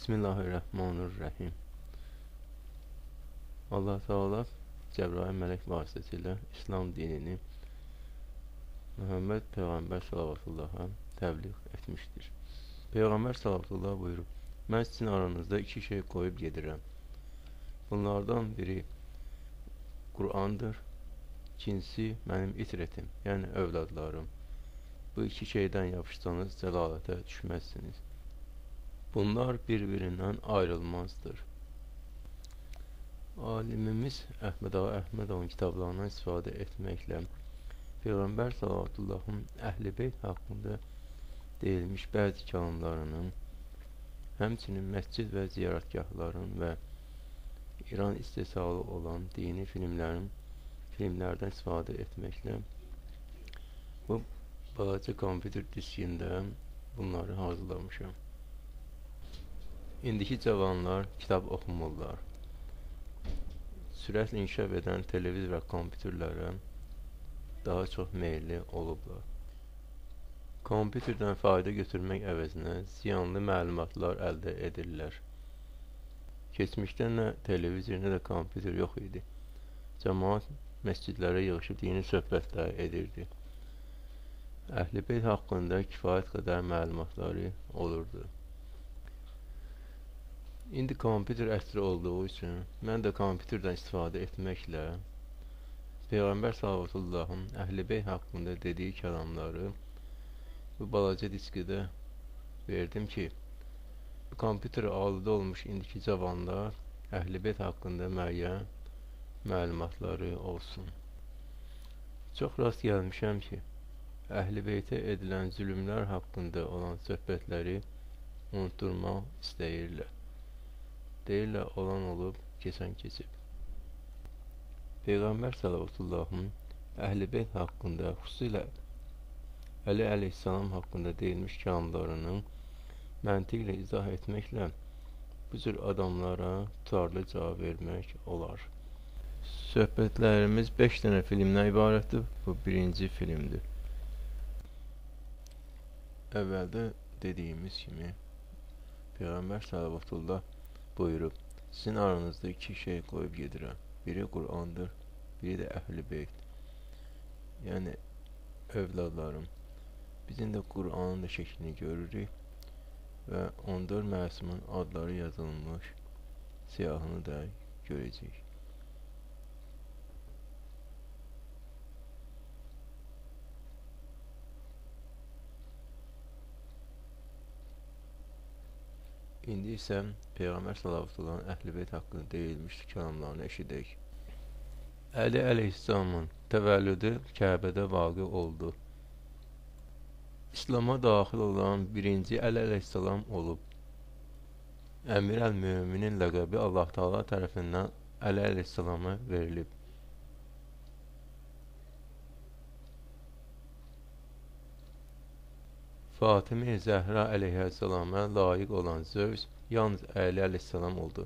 Bismillahirrahmanirrahim. Allah Teala Cəbrail mələk vasitəsilə İslam dinini Muhammed Peyğəmbər sallallahu təbliğ etmişdir. Peyğəmbər sallallahu buyurub: Mən sizin aranızda iki şey qoyub gedirəm. Bunlardan biri Qur'andır, ikincisi mənim itrətim, yəni övladlarım. Bu iki şeydən yapışsanız cəlalətə düşməzsiniz. Bunlar bir-birindən ayrılmazdır. Alimimiz Əhməd Ağa Əhmədovun kitablarından istifadə etməklə Peyğəmbər sallallahu Əhl-i-Beyt haqqında deyilmiş bəzi kəlamlarının, həmçinin məscid və ziyarətgahların və İran istehsalı olan dini filmlərdən istifadə etməklə bu balaca kompüter diskində bunları hazırlamışam. İndiki cavanlar kitab oxumurlar. Sürətlə inkişaf edən televiz və kompüterlərə daha çox meyilli olublar. Kompüterdən fayda götürmək əvəzinə ziyanlı məlumatlar əldə edirlər. Keçmişdə nə televizor, nə də kompüter yox idi. Cəmaat məscidlərə yığışıb dini söhbətlər edirdi. Əhl-i-Beyt haqqında kifayət qədər məlumatları olurdu. İndi kompüter əsri olduğu üçün mən də kompüterdən istifadə etməklə Peyğəmbər sallallahu Əhl-i-Beyt haqqında dediyi kəlamları bu balaca diskidə verdim ki, kompüterə aludə olmuş indiki cavanlar Əhl-i-Beyt haqqında müəyyən məlumatları olsun. Çox rast gəlmişəm ki, Əhl-i-Beytə edilən zülümlər haqqında olan söhbətləri unutturmaq istəyirlər. Deyirlər, olan olub, keçən keçib. Peyğəmbər sallallahu Əhl-i-Beyt haqqında, xüsusilə Əli əleyhissalam haqqında deyilmiş kəlamlarını məntiqlə izah etməklə bu cür adamlara tutarlı cavab vermək olar. Söhbətlərimiz 5 dənə filmdən ibarətdir. Bu birinci filmdir. Əvvəldə dediyimiz kimi Peyğəmbər sallallahu buyurub: Sizin aranızda iki şey qoyub gedirəm. Biri Qur'andır, biri də Əhl-i-Beyt. Yəni, övladlarım. Biz indi Qur'anın da şəklini görürük və 14 məsumun adları yazılmış siyahını da görəcəyik. İndi isə Peyğəmbər sallallahu Əhl-i-Beyt haqqında deyilmiş kəlamlarını eşidək. Əli əleyhissalamın təvəllüdü Kəbədə vaqe oldu. İslam'a daxil olan birinci Əli əleyhissalam olub. Əmir əl-Möminin ləqəbi Allah Taala tərəfindən Əli əleyhissalama verilib. Fatimə Zəhra əleyhissalama layiq olan zövc yalnız Əli əleyhissalam oldu.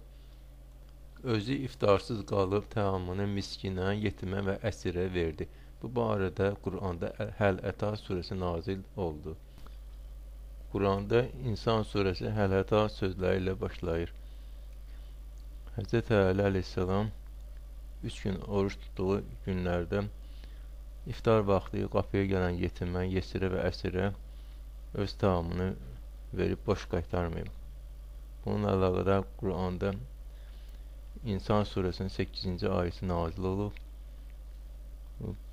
Özü iftarsız qalıb təamını miskinə, yetimə və əsirə verdi. Bu barədə Qur'anda Həl-Əta surəsi nazil oldu. Qur'anda İnsan surəsi Həl-Əta sözləri ilə başlayır. Hz. Əli əleyhissalam 3 gün oruç tutduğu günlərdə iftar vaxtı qapıya gələn yetimə, yesirə və əsirə öz tamamını verib boş qaytarmayıb. Bununla əlaqədar Qur'anda İnsan surəsinin 8-ci ayəsi nazil olub.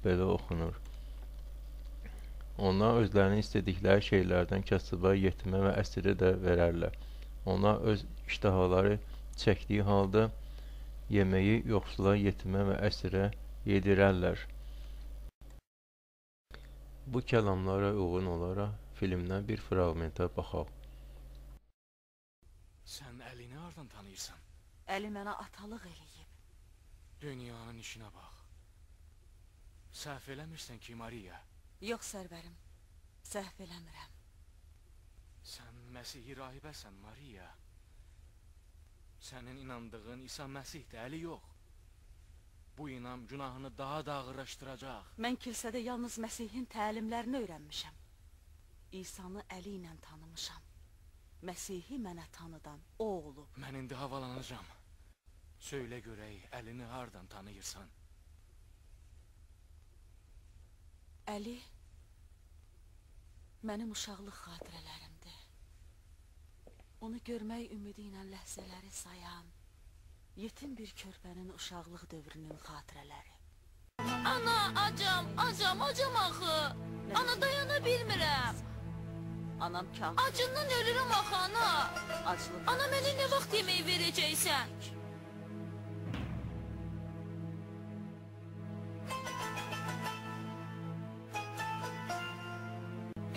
Belə oxunur. Onlar özlərinin istədikləri şeylərdən kasıba, yetimə və əsirə də verərlər. Onlar öz iştahaları çəkdiyi halda yeməyi yoxsula, yetimə və əsirə yedirərlər. Bu kəlamlara uyğun olaraq filmdən bir fragmentə baxaq. Sən Əlini hardan tanıyırsan? Əli mənə atalıq eləyib. Dünyanın işinə bax. Səhv eləmirsən ki, Mariya? Yox, sərbərim, səhv eləmirəm. Sən Məsihi rahibəsən, Mariya. Sənin inandığın İsa Məsihdir, Əli yox. Bu inam günahını daha da ağırlaşdıracaq. Mən kilsədə yalnız Məsihin təlimlərini öyrənmişəm. İsa'nı Əli ilə tanımışam. Məsihi mənə tanıdan o olub. Mən indi havalanacağam. Söylə görək, Əlini hardan tanıyırsan? Əli mənim uşaqlıq xatirələrimdir. Onu görmək ümidi ilə ləhzələri sayan, yetim bir körpənin uşaqlıq dövrünün xatirələri. Ana, acam axı. Ana, dayana bilmirəm. Anam kağıt. Acından ölürüm axı, ana. Aclıq. Ana, mənə nə vaxt yemək verəcəksən?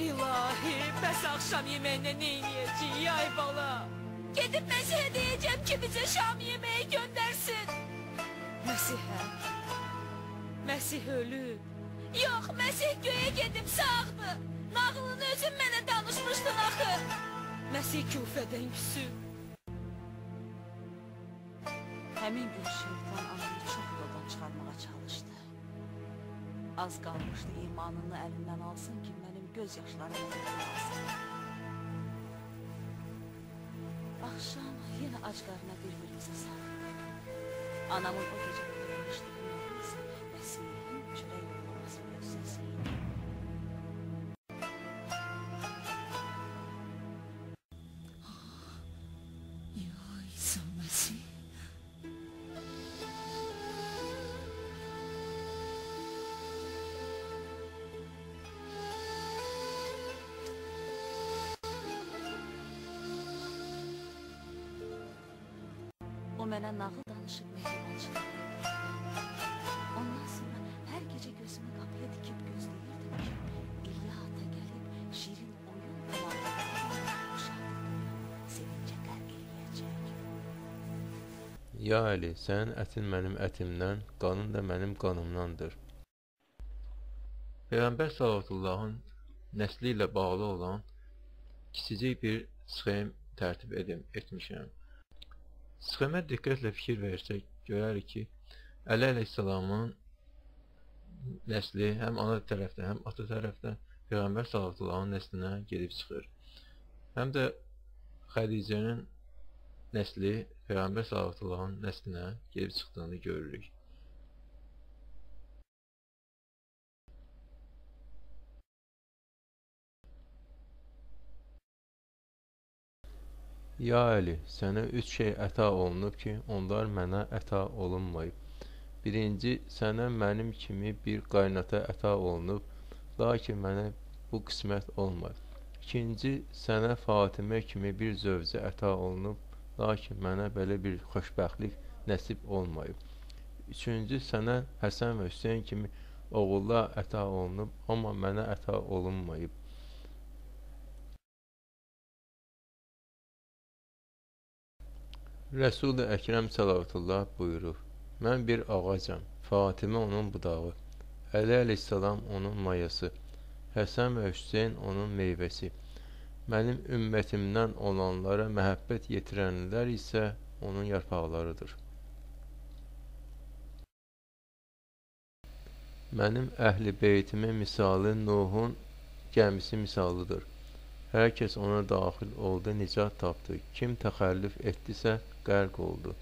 İlahi, bəs axşam yeməyinə nə yiyəcəyik, ay bala? Gedib Məsihə deyəcəm ki, bizə şam yeməyi göndərsin. Məsihə. Məsih ölüb. Yox, Məsih göyə gedib sağdır. Nağılını özün mənə danışmışdın axı. Məsih küfədən küsüb. Həmin gün şeytan anamı çox yoldan çıxarmağa çalışdı. Az qalmışdı imanını əlindən alsın ki, mənim göz yaşlarımı alsın. Axşam yenə ac qarına bir-birimizə sarıldık. Anamın o gecə kullanmışdığı nağıl ise Məsihin çörək yollaması müessesiydi. Ya İsa Məsih. O mənə nağıl danışıb mehribançılıq edirdi. Ondan sonra hər gecə gözümü qapıya dikib gözləyirdim ki, İlya ata gəlib şirin oyun və nağıllarla uşaqlığı sevincə qərq eləyəcək. Ya Əli, sənin ətin mənim ətimdən, qanın da mənim qanımdandır. Peyğəmbər sallallahu nəsli ilə bağlı olan kiçicik bir sxem tərtib etmişəm. Sxemə diqqətlə fikir versək, görərik ki, Əli əleyhissalamın nəsli həm ana tərəfdən, həm ata tərəfdən Peyğəmbər sallallahu nəslinə gedib çıxır. Həm də Xədicənin nəsli Peyğəmbər sallallahu nəslinə gedib çıxdığını görürük. Ya Əli, sənə 3 şey əta olunub ki, onlar mənə əta olunmayıb. Birinci, sənə mənim kimi bir qaynata əta olunub, lakin mənə bu qismət olmadı. İkinci, sənə Fatimə kimi bir zövcə əta olunub, lakin mənə belə bir xoşbəxtlik nəsib olmayıb. Üçüncü, sənə Həsən və Hüseyn kimi oğullar əta olunub, amma mənə əta olunmayıb. Rəsul-i Əkrəm salavatullah buyurur: Mən bir ağacam, Fatimə onun budağı, Əli əleyhissalam onun mayası, Həsən və Hüseyn onun meyvəsi. Mənim ümmətimdən olanlara məhəbbət yetirənlər isə onun yarpaqlarıdır. Mənim əhl-i beytimin misalı Nuhun gəmisi misalıdır. Hər kəs ona daxil oldu, nicat tapdı. Kim təxəllüf etdisə, qərq oldu.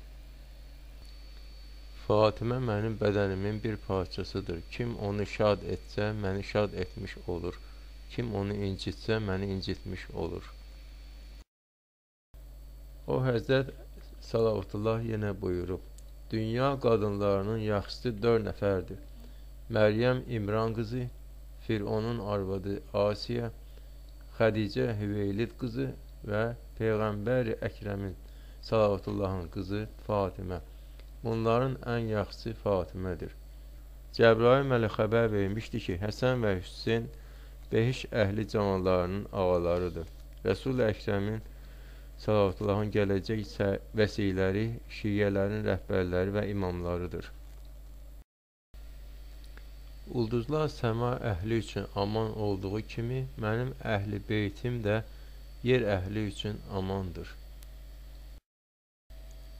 Fatimə mənim bədənimin bir parçasıdır. Kim onu şad etsə, məni şad etmiş olur. Kim onu incitsə, məni incitmiş olur. O Həzrət salavatullah yenə buyurub: Dünya qadınlarının yaxşısı 4 nəfərdir. Məryəm İmran qızı, Fironun arvadı Asiyə, Xədicə Hüveylid qızı və Peyğəmbər-i Əkrəmin salavatullahın qızı Fatimə. Bunların ən yaxşısı Fatimədir. Cəbrail mələk xəbər vermişdi ki, Həsən və Hüseyn behiş əhli cavanlarının ağalarıdır. Rəsul-i Əkrəmin salavatullahın gələcək vəsiləri, şiyyələrin rəhbərləri və imamlarıdır. Ulduzlar səma əhli üçün aman olduğu kimi, mənim əhli beytim də yer əhli üçün amandır.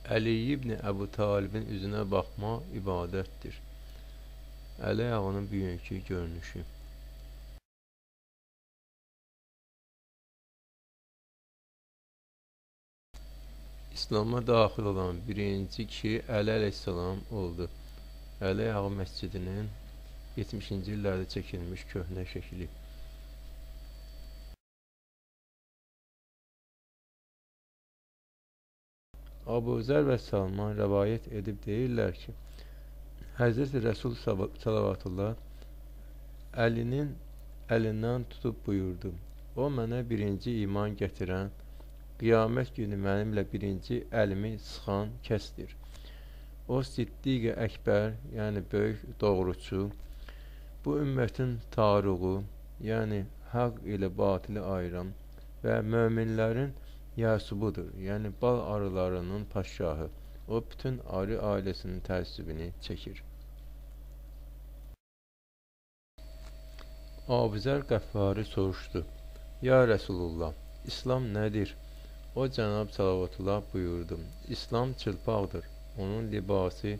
Əli ibn Əbu Talibin üzünə baxmaq ibadətdir. Əli ayağının bugünkü görünüşü. İslam'a daxil olan birinci kişi Əli əleyhissalam oldu. Əli Ağa məscidinin 70-ci illərdə çəkilmiş köhnə şəkli. Abu Zər və Salman rəvayət edib deyirlər ki, Həzrəti Rəsul salavatullah Əlinin əlindən tutub buyurdu. O mənə birinci iman gətirən, qiyamət günü mənimlə birinci əlimi sıxan kəsdir. O Siddiq-i Əkbər, yəni böyük doğruçu, bu ümmətin taruğu, yəni haqq ilə batili ayıran və möminlərin yasubudur, yəni bal arılarının paşahı. O bütün arı ailəsinin təəssübünü çəkir. Abuzər Qəffari soruşdu. Ya Rəsulullah, İslam nədir? O Cənab Salavatullah buyurdu. İslam çılpaqdır. Onun libası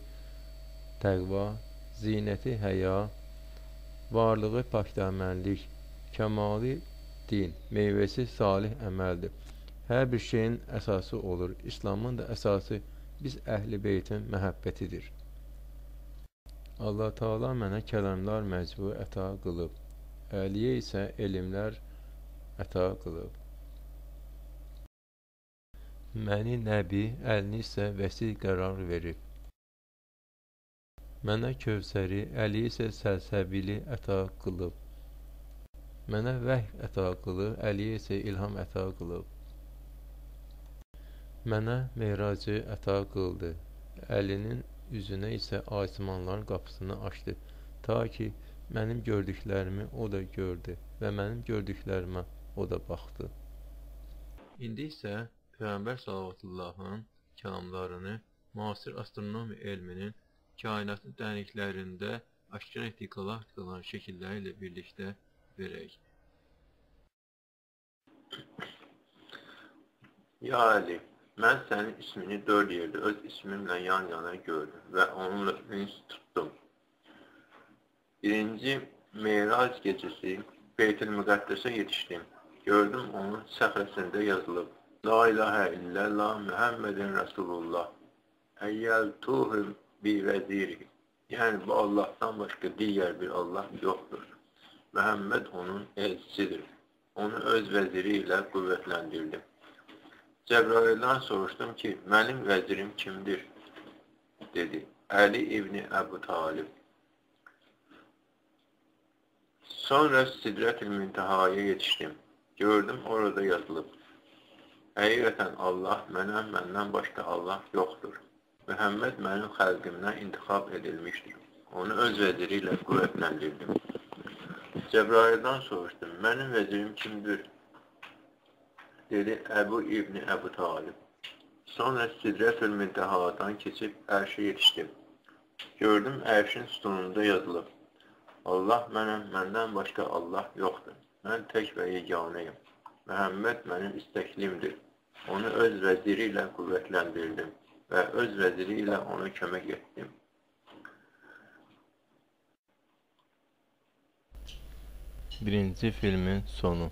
təqva, zinəti həya, varlığı pakdamənlik, kəmalı din, meyvəsi salih əməldir. Hər bir şeyin əsası olur. İslamın da əsası biz əhl-i beytin məhəbbətidir. Allah Teala mənə kələmlər məcbu əta qılıb. Əliyə isə elmlər əta qılıb. Məni nəbi, əlini isə vəsi qərar verib. Mənə Kövsəri, əli isə səlsəbili əta qılıb. Mənə vəhy əta qılıb, əliyə isə ilham əta qılıb. Mənə meyracı əta qıldı. Əlinin üzünə isə asimanların qapısını açdı. Ta ki, mənim gördüklərimi o da gördü və mənim gördüklərimə o da baxdı. İndi isə Peyğəmbər Salavatıllahın kəlamlarını müasir astronomi elminin kainatın dərinliklərində aşkar etdiyi qalaktikaların şəkilləri ilə birlikdə verək. Ya Əli, mən sənin ismini 4 yerdə öz ismimlə yan-yana gördüm və onunla üns tutdum. Birinci Meyrac gecəsi Beytül-Müqəddəsə yetişdim. Gördüm onun səxrəsində yazılıb. La ilahə illallah Muhammedin Rasulullah. Əyyəltuhu bi vəziri. Yəni bu Allahdan başqa digər bir Allah yoxdur. Məhəmməd onun elçisidir. Onu öz vəziri ilə qüvvətləndirdim. Cəbraildən soruşdum ki, mənim vəzirim kimdir? Dedi, Əli İbni Əbu Talib. Sonra Sidrətül-Müntəhaya yetişdim. Gördüm orada yazılıb. Həqiqətən Allah məndən başqa Allah yoxdur. Məhəmməd mənim xəlqimdən intiqab edilmişdir. Onu öz vəziri ilə qüvvətləndirdim. Cəbraildən soruşdum, mənim vəzirim kimdir? Dedi, Əbu İbni Əbu Talib. Sonra Sidrətül-Müntehadan keçib ərşə yetişdim. Gördüm ərşin sütununda yazılıb. Allah məndən başqa Allah yoxdur. Mən tək və yeganəyim. Məhəmməd mənim istəklimdir. Onu öz vəziri ilə qüvvətləndirdim və öz vəziri ilə ona kömək etdim. Birinci filmin sonu.